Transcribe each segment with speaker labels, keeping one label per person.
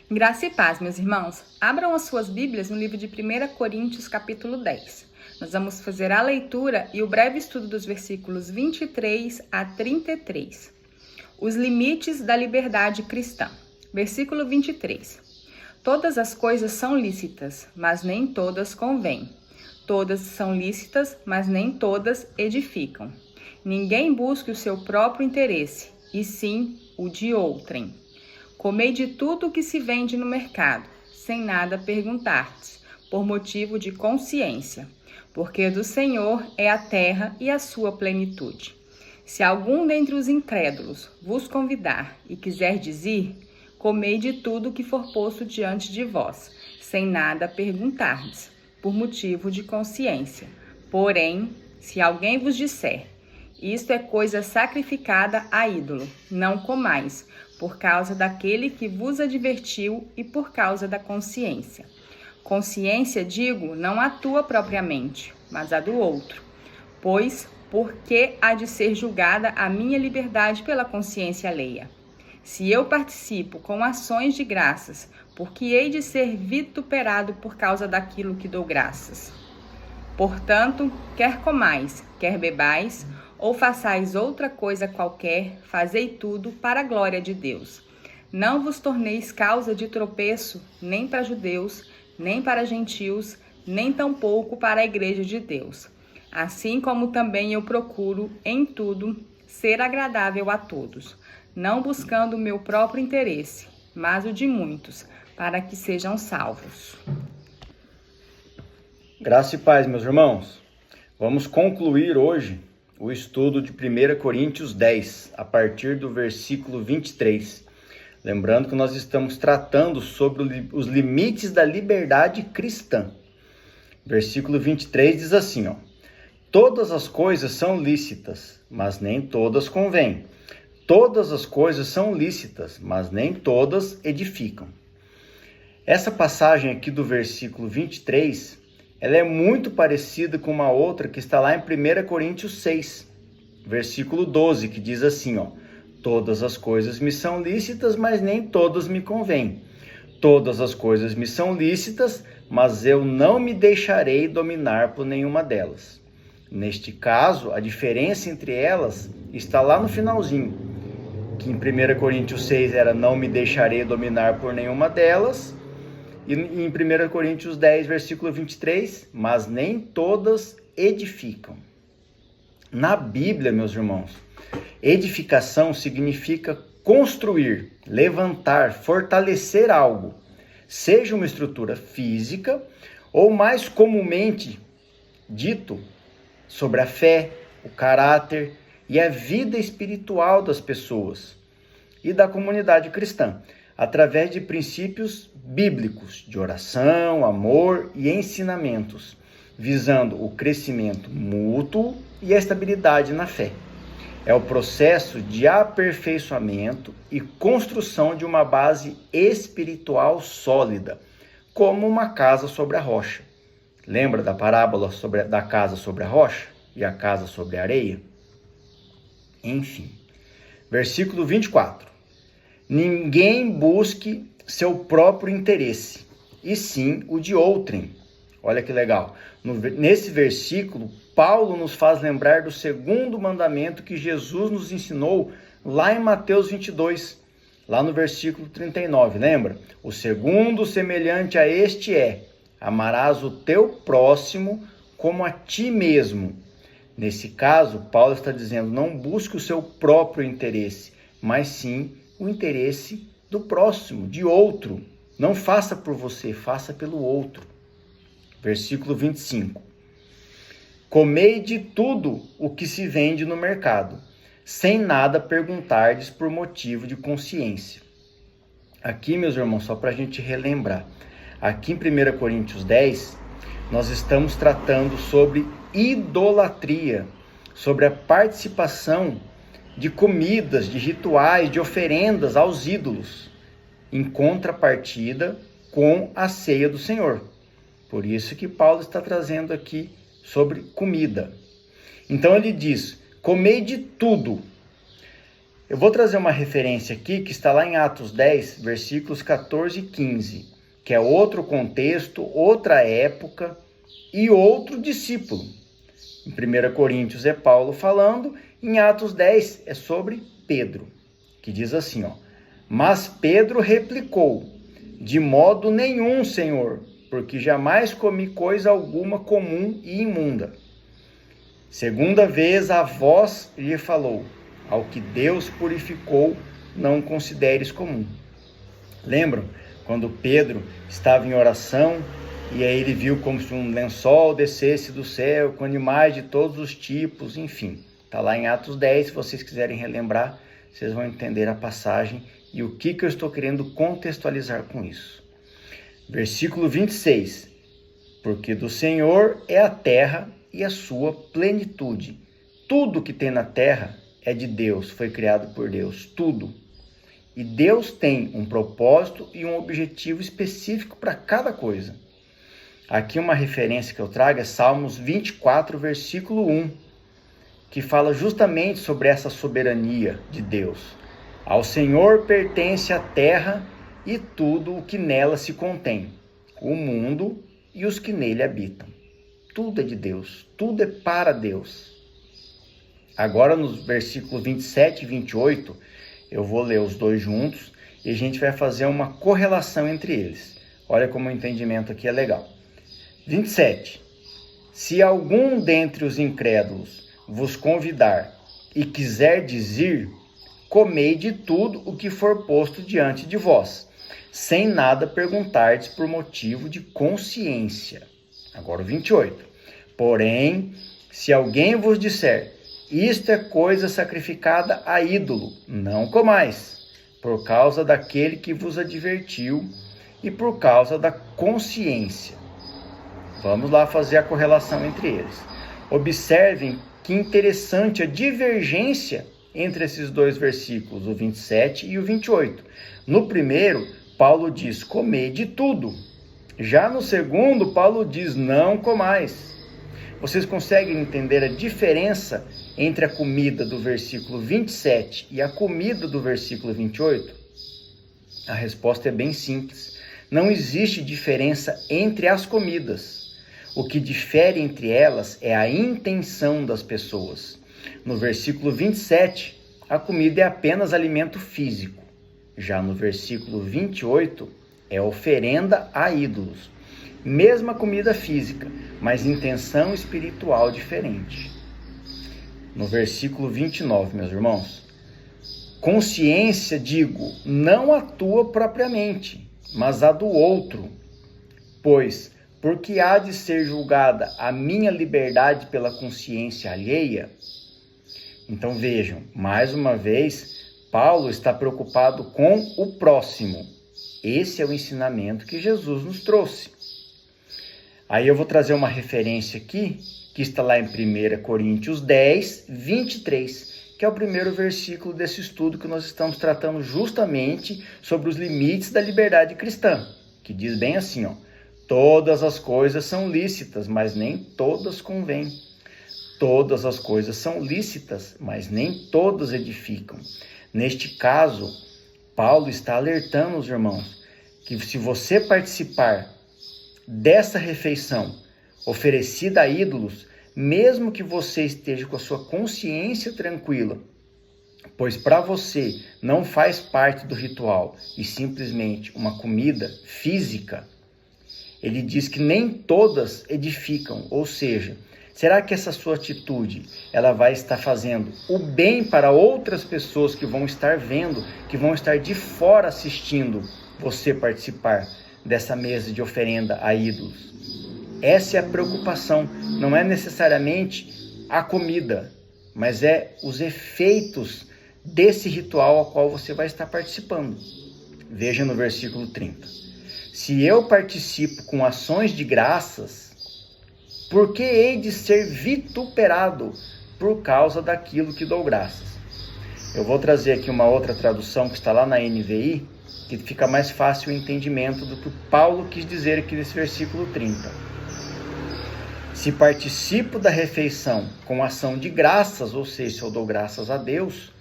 Speaker 1: Graça e paz, meus irmãos. Abram as suas Bíblias no livro de 1 Coríntios, capítulo 10. Nós vamos fazer a leitura e o breve estudo dos versículos 23 a 33. Os limites da liberdade cristã. Versículo 23. Todas as coisas são lícitas, mas nem todas convêm. Todas são lícitas, mas nem todas edificam. Ninguém busque o seu próprio interesse, e sim o de outrem. Comei de tudo o que se vende no mercado, sem nada perguntar-te, por motivo de consciência, porque do Senhor é a terra e a sua plenitude. Se algum dentre os incrédulos vos convidar e quiserdes ir, comei de tudo o que for posto diante de vós, sem nada perguntardes, por motivo de consciência. Porém, se alguém vos disser, isto é coisa sacrificada a ídolo, não comais, por causa daquele que vos advertiu e por causa da consciência. Consciência, digo, não a tua propriamente, mas a do outro. Pois, por que há de ser julgada a minha liberdade pela consciência alheia? Se eu participo com ações de graças, por que hei de ser vituperado por causa daquilo que dou graças? Portanto, quer comais, quer bebais, ou façais outra coisa qualquer, fazei tudo para a glória de Deus. Não vos torneis causa de tropeço, nem para judeus, nem para gentios, nem tampouco para a igreja de Deus. Assim como também eu procuro, em tudo, ser agradável a todos, não buscando o meu próprio interesse, mas o de muitos, para que sejam salvos.
Speaker 2: Graça e paz, meus irmãos. Vamos concluir hoje o estudo de 1 Coríntios 10, a partir do versículo 23. Lembrando que nós estamos tratando sobre os limites da liberdade cristã. Versículo 23 diz assim, todas as coisas são lícitas, mas nem todas convêm. Todas as coisas são lícitas, mas nem todas edificam. Essa passagem aqui do versículo 23, ela é muito parecida com uma outra que está lá em 1 Coríntios 6, versículo 12, que diz assim, todas as coisas me são lícitas, mas nem todas me convêm. Todas as coisas me são lícitas, mas eu não me deixarei dominar por nenhuma delas. Neste caso, a diferença entre elas está lá no finalzinho, que em 1 Coríntios 6 era não me deixarei dominar por nenhuma delas, e em 1 Coríntios 10, versículo 23, mas nem todas edificam. Na Bíblia, meus irmãos, edificação significa construir, levantar, fortalecer algo, seja uma estrutura física ou mais comumente dito sobre a fé, o caráter e a vida espiritual das pessoas e da comunidade cristã, através de princípios bíblicos de oração, amor e ensinamentos, visando o crescimento mútuo e a estabilidade na fé. É o processo de aperfeiçoamento e construção de uma base espiritual sólida, como uma casa sobre a rocha. Lembra da parábola da casa sobre a rocha e a casa sobre a areia? Enfim, versículo 24. Ninguém busque seu próprio interesse, e sim o de outrem. Olha que legal. Nesse versículo, Paulo nos faz lembrar do segundo mandamento que Jesus nos ensinou lá em Mateus 22, lá no versículo 39. Lembra? O segundo semelhante a este é: amarás o teu próximo como a ti mesmo. Nesse caso, Paulo está dizendo, não busque o seu próprio interesse, mas sim o interesse do próximo, de outro. Não faça por você, faça pelo outro. Versículo 25. Comei de tudo o que se vende no mercado, sem nada perguntardes por motivo de consciência. Aqui, meus irmãos, só para a gente relembrar, aqui em 1 Coríntios 10, nós estamos tratando sobre idolatria, sobre a participação de comidas, de rituais, de oferendas aos ídolos, em contrapartida com a ceia do Senhor. Por isso que Paulo está trazendo aqui sobre comida. Então ele diz, comei de tudo. Eu vou trazer uma referência aqui que está lá em Atos 10, versículos 14 e 15, que é outro contexto, outra época e outro discípulo. Em 1 Coríntios é Paulo falando, em Atos 10 é sobre Pedro, que diz assim, mas Pedro replicou, de modo nenhum, Senhor, porque jamais comi coisa alguma comum e imunda. Segunda vez a voz lhe falou, ao que Deus purificou, não consideres comum. Lembram quando Pedro estava em oração e aí ele viu como se um lençol descesse do céu com animais de todos os tipos, enfim. Está lá em Atos 10, se vocês quiserem relembrar, vocês vão entender a passagem e o que eu estou querendo contextualizar com isso. Versículo 26. Porque do Senhor é a terra e a sua plenitude. Tudo que tem na terra é de Deus, foi criado por Deus, tudo. E Deus tem um propósito e um objetivo específico para cada coisa. Aqui uma referência que eu trago é Salmos 24, versículo 1, que fala justamente sobre essa soberania de Deus. Ao Senhor pertence a terra e tudo o que nela se contém, o mundo e os que nele habitam. Tudo é de Deus, tudo é para Deus. Agora nos versículos 27 e 28, eu vou ler os dois juntos e a gente vai fazer uma correlação entre eles. Olha como o entendimento aqui é legal. 27. Se algum dentre os incrédulos vos convidar e quiser dizer, comei de tudo o que for posto diante de vós, sem nada perguntardes por motivo de consciência. Agora o 28. Porém, se alguém vos disser, isto é coisa sacrificada a ídolo, não comais, por causa daquele que vos advertiu e por causa da consciência. Vamos lá fazer a correlação entre eles. Observem que interessante a divergência entre esses dois versículos, o 27 e o 28. No primeiro, Paulo diz, comei de tudo. Já no segundo, Paulo diz, não comais. Vocês conseguem entender a diferença entre a comida do versículo 27 e a comida do versículo 28? A resposta é bem simples. Não existe diferença entre as comidas. O que difere entre elas é a intenção das pessoas. No versículo 27, a comida é apenas alimento físico. Já no versículo 28, é oferenda a ídolos. Mesma comida física, mas intenção espiritual diferente. No versículo 29, meus irmãos, consciência, digo, não a tua propriamente, mas a do outro. Pois, porque há de ser julgada a minha liberdade pela consciência alheia? Então vejam, mais uma vez, Paulo está preocupado com o próximo. Esse é o ensinamento que Jesus nos trouxe. Aí eu vou trazer uma referência aqui, que está lá em 1 Coríntios 10, 23, que é o primeiro versículo desse estudo que nós estamos tratando justamente sobre os limites da liberdade cristã, que diz bem assim, todas as coisas são lícitas, mas nem todas convêm. Todas as coisas são lícitas, mas nem todas edificam. Neste caso, Paulo está alertando os irmãos que se você participar dessa refeição oferecida a ídolos, mesmo que você esteja com a sua consciência tranquila, pois para você não faz parte do ritual e simplesmente uma comida física, ele diz que nem todas edificam, ou seja, será que essa sua atitude ela vai estar fazendo o bem para outras pessoas que vão estar vendo, que vão estar de fora assistindo você participar dessa mesa de oferenda a ídolos? Essa é a preocupação, não é necessariamente a comida, mas é os efeitos desse ritual ao qual você vai estar participando. Veja no versículo 30. Se eu participo com ações de graças, por que hei de ser vituperado por causa daquilo que dou graças? Eu vou trazer aqui uma outra tradução que está lá na NVI, que fica mais fácil o entendimento do que Paulo quis dizer aqui nesse versículo 30. Se participo da refeição com ação de graças, ou seja, se eu dou graças a Deus,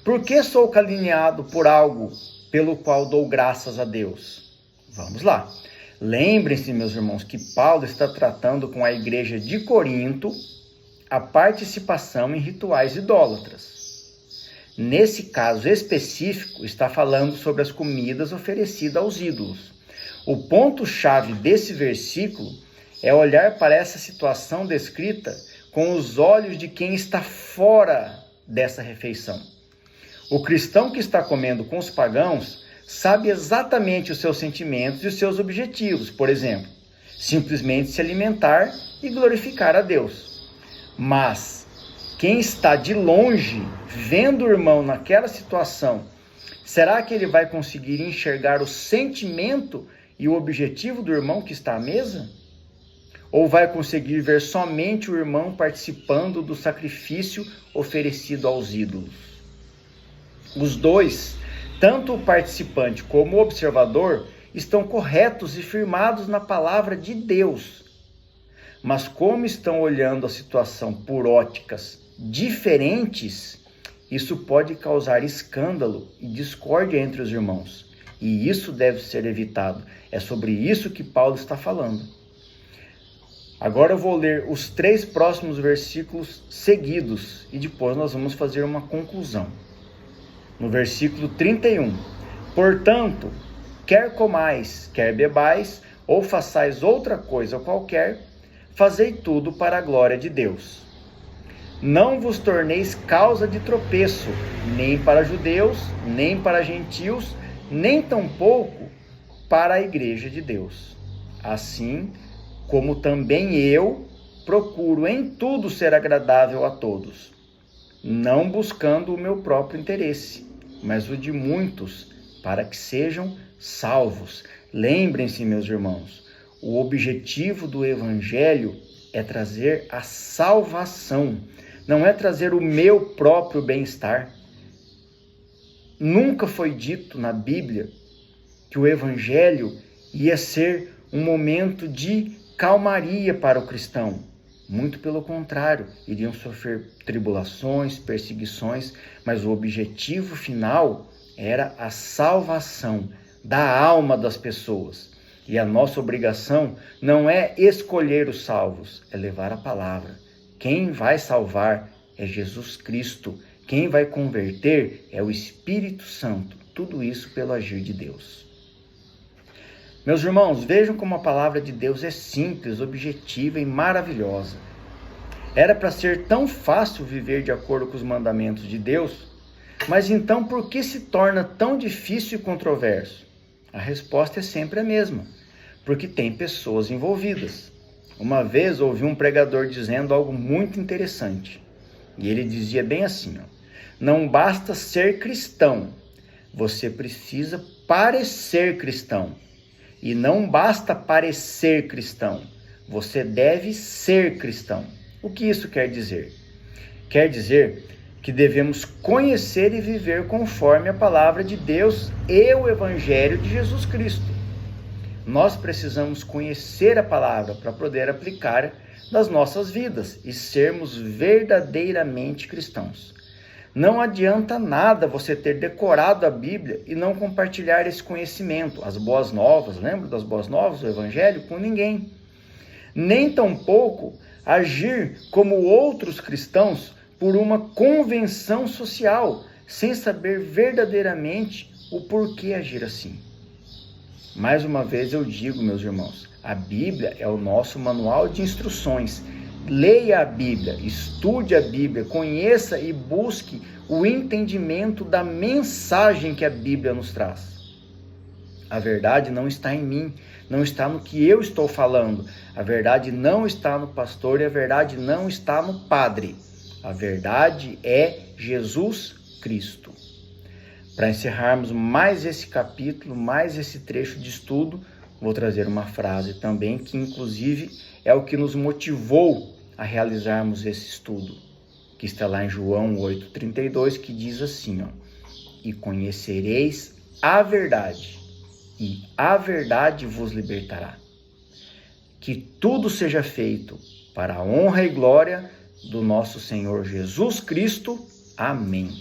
Speaker 2: Por que sou caluniado por algo pelo qual dou graças a Deus? Vamos lá. Lembrem-se, meus irmãos, que Paulo está tratando com a igreja de Corinto a participação em rituais idólatras. Nesse caso específico, está falando sobre as comidas oferecidas aos ídolos. O ponto-chave desse versículo é olhar para essa situação descrita com os olhos de quem está fora dessa refeição. O cristão que está comendo com os pagãos sabe exatamente os seus sentimentos e os seus objetivos. Por exemplo, simplesmente se alimentar e glorificar a Deus. Mas quem está de longe, vendo o irmão naquela situação, será que ele vai conseguir enxergar o sentimento e o objetivo do irmão que está à mesa? Ou vai conseguir ver somente o irmão participando do sacrifício oferecido aos ídolos? Os dois, tanto o participante como o observador, estão corretos e firmados na palavra de Deus. Mas como estão olhando a situação por óticas diferentes, isso pode causar escândalo e discórdia entre os irmãos. E isso deve ser evitado. É sobre isso que Paulo está falando. Agora eu vou ler os 3 próximos versículos seguidos e depois nós vamos fazer uma conclusão. No versículo 31, portanto, quer comais, quer bebais, ou façais outra coisa qualquer, fazei tudo para a glória de Deus. Não vos torneis causa de tropeço, nem para judeus, nem para gentios, nem tampouco para a igreja de Deus. Assim como também eu procuro em tudo ser agradável a todos, não buscando o meu próprio interesse, mas o de muitos, para que sejam salvos. Lembrem-se, meus irmãos, o objetivo do Evangelho é trazer a salvação, não é trazer o meu próprio bem-estar. Nunca foi dito na Bíblia que o Evangelho ia ser um momento de calmaria para o cristão. Muito pelo contrário, iriam sofrer tribulações, perseguições, mas o objetivo final era a salvação da alma das pessoas. E a nossa obrigação não é escolher os salvos, é levar a palavra. Quem vai salvar é Jesus Cristo. Quem vai converter é o Espírito Santo. Tudo isso pelo agir de Deus. Meus irmãos, vejam como a palavra de Deus é simples, objetiva e maravilhosa. Era para ser tão fácil viver de acordo com os mandamentos de Deus, mas então por que se torna tão difícil e controverso? A resposta é sempre a mesma, porque tem pessoas envolvidas. Uma vez ouvi um pregador dizendo algo muito interessante, e ele dizia bem assim, não basta ser cristão, você precisa parecer cristão. E não basta parecer cristão, você deve ser cristão. O que isso quer dizer? Quer dizer que devemos conhecer e viver conforme a palavra de Deus e o Evangelho de Jesus Cristo. Nós precisamos conhecer a palavra para poder aplicar nas nossas vidas e sermos verdadeiramente cristãos. Não adianta nada você ter decorado a Bíblia e não compartilhar esse conhecimento, as boas novas, lembra das boas novas do Evangelho? Com ninguém. Nem tampouco agir como outros cristãos por uma convenção social, sem saber verdadeiramente o porquê agir assim. Mais uma vez eu digo, meus irmãos, a Bíblia é o nosso manual de instruções. Leia a Bíblia, estude a Bíblia, conheça e busque o entendimento da mensagem que a Bíblia nos traz. A verdade não está em mim, não está no que eu estou falando. A verdade não está no pastor e a verdade não está no padre. A verdade é Jesus Cristo. Para encerrarmos mais esse capítulo, mais esse trecho de estudo, vou trazer uma frase também que inclusive é o que nos motivou a realizarmos esse estudo, que está lá em João 8,32, que diz assim, e conhecereis a verdade, e a verdade vos libertará. Que tudo seja feito para a honra e glória do nosso Senhor Jesus Cristo. Amém.